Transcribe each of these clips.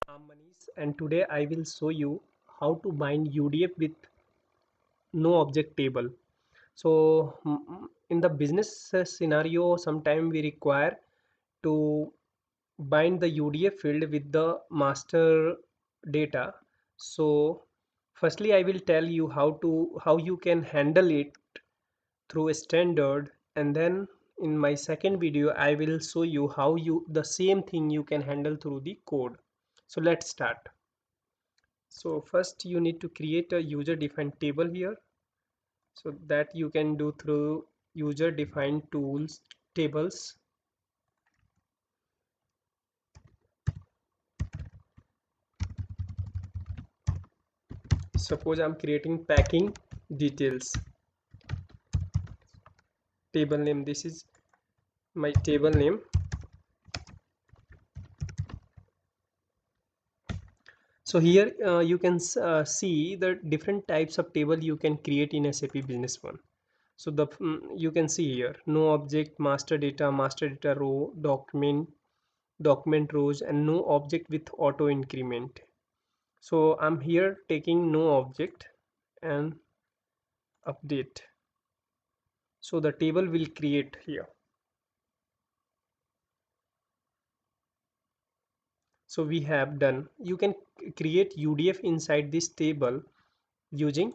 I'm Manish and today I will show you how to bind UDF with no object table. In the business scenario, sometime we require to bind the UDF field with the master data. So firstly, I will tell you how you can handle it through a standard, and then in my second video I will show you how you the same thing you can handle through the code. So let's start. So first you need to create a user defined table here, so that you can do through user defined tools tables. Suppose I'm creating packing details table name. This is my table name. So here you can see the different types of table you can create in SAP Business One. So you can see here no object, master data row, document rows, and no object with auto increment. So I'm here taking no object and update, so the table will create here. So we have done. You can create UDF inside this table using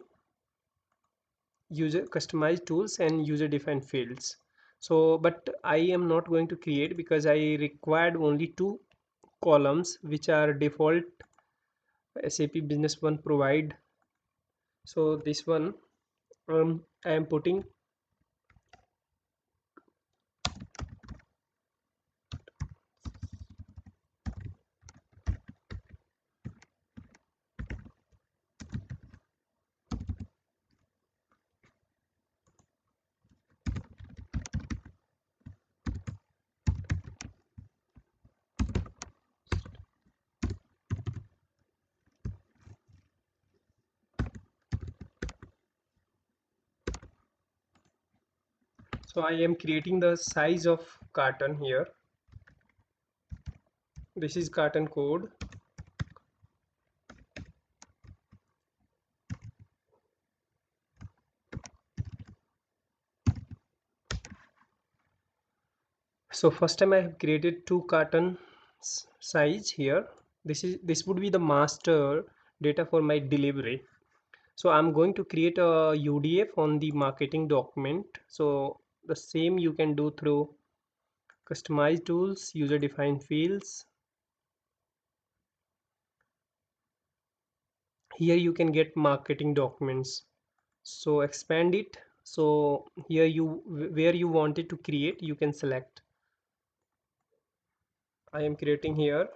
user customized tools and user defined fields. So but I am not going to create because I required only two columns which are default SAP Business One provide. So this one I am putting. So I am creating the size of carton here. This is carton code. So first time I have created two carton size here. This would be the master data for my delivery. So I'm going to create a UDF on the marketing document. So the same you can do through customized tools, user defined fields. Here you can get marketing documents. So expand it. So here where you wanted to create, you can select. I am creating here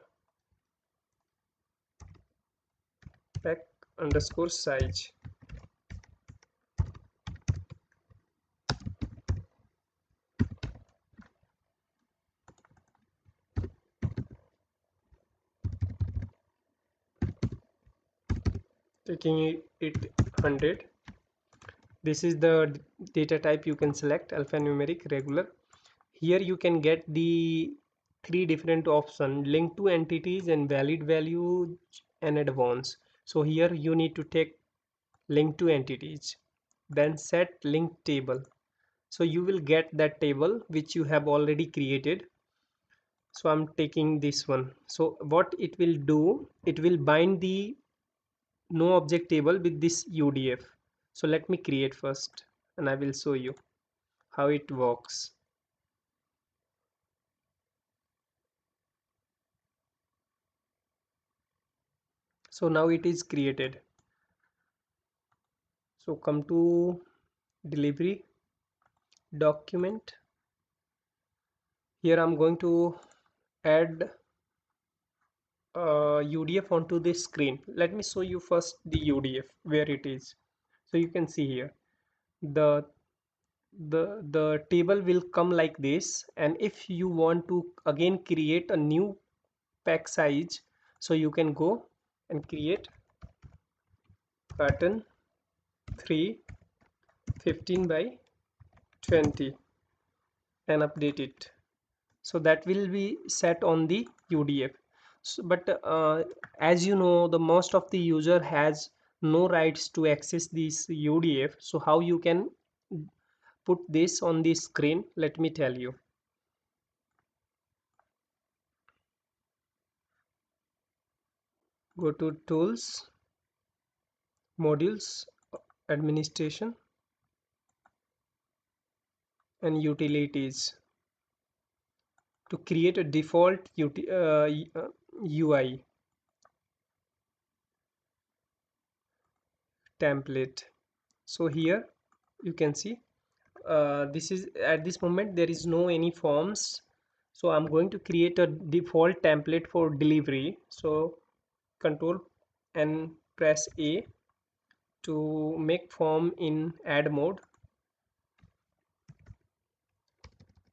pack underscore size. Taking it 100. This is the data type you can select: alphanumeric, regular. Here you can get the three different options: link to entities and valid value and advanced. So here you need to take link to entities, then set link table. So you will get that table which you have already created. So I'm taking this one. So what it will do, it will bind the no object table with this UDF. So let me create first and I will show you how it works. So now it is created. So come to delivery document. Here I'm going to add UDF onto this screen. Let me show you first the UDF where it is. So you can see here the the table will come like this, and if you want to again create a new pack size, so you can go and create pattern 3 15 by 20 and update it. So that will be set on the UDF. But as you know, the most of the user has no rights to access this UDF. So how you can put this on the screen, let me tell you. Go to tools, modules, administration, and utilities to create a default UI template. So here you can see this is at this moment there is no any forms. So I'm going to create a default template for delivery. So control and press A to make form in add mode.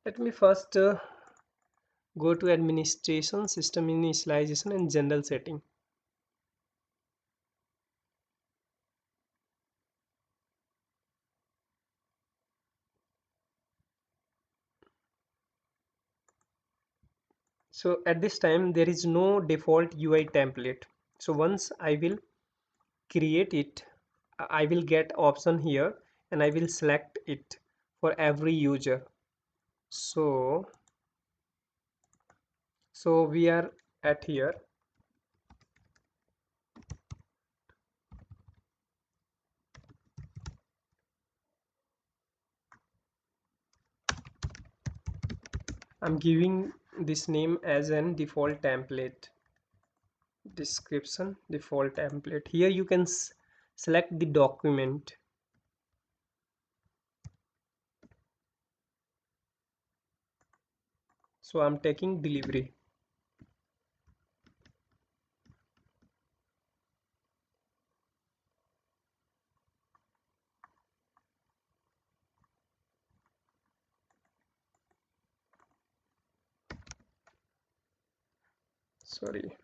Let me first go to administration, system initialization, and general setting. So at this time there is no default UI template. So once I will create it, I will get option here and I will select it for every user. So we are at here. I'm giving this name as an default template. Description default template. Here you can select the document. So I'm taking delivery. Sorry.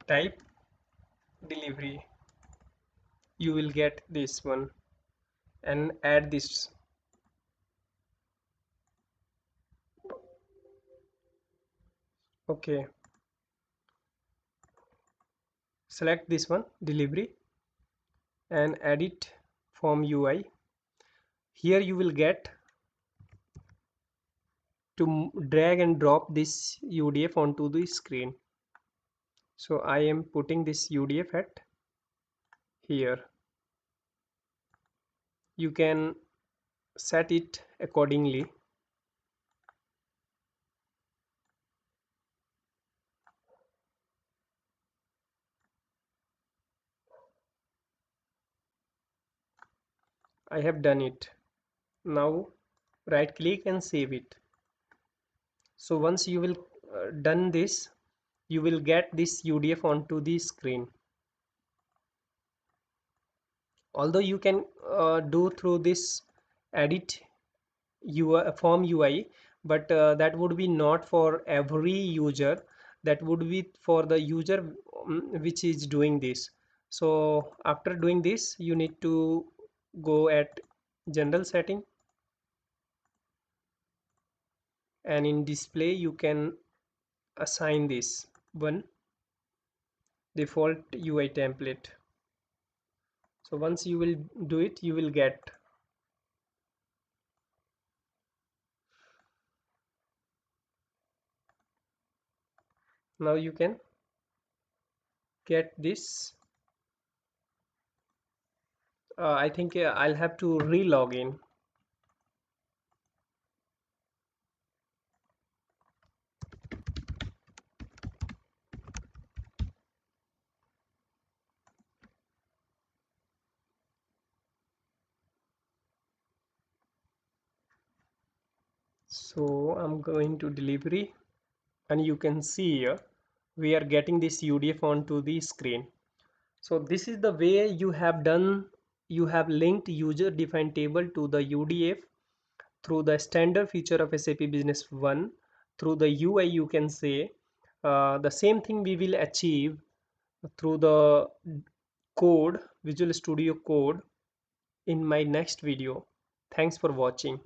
Type delivery. You will get this one and add this. Okay. Select this one delivery and edit form UI. Here you will get to drag and drop this UDF onto the screen. So I am putting this UDF at here. You can set it accordingly. I have done it. Now right click and save it. So once you will done this, you will get this UDF onto the screen. Although you can do through this edit UI, form UI, but that would be not for every user. That would be for the user which is doing this. So after doing this, you need to go at general setting, and in display you can assign this one default UI template. So once you will do it, you will get. Now you can get this. I think I'll have to re-log in. So I'm going to delivery, and you can see here we are getting this UDF onto the screen. So this is the way you have done. You have linked user defined table to the UDF through the standard feature of SAP Business One. Through the UI, you can say the same thing we will achieve through the code, Visual Studio Code, in my next video. Thanks for watching.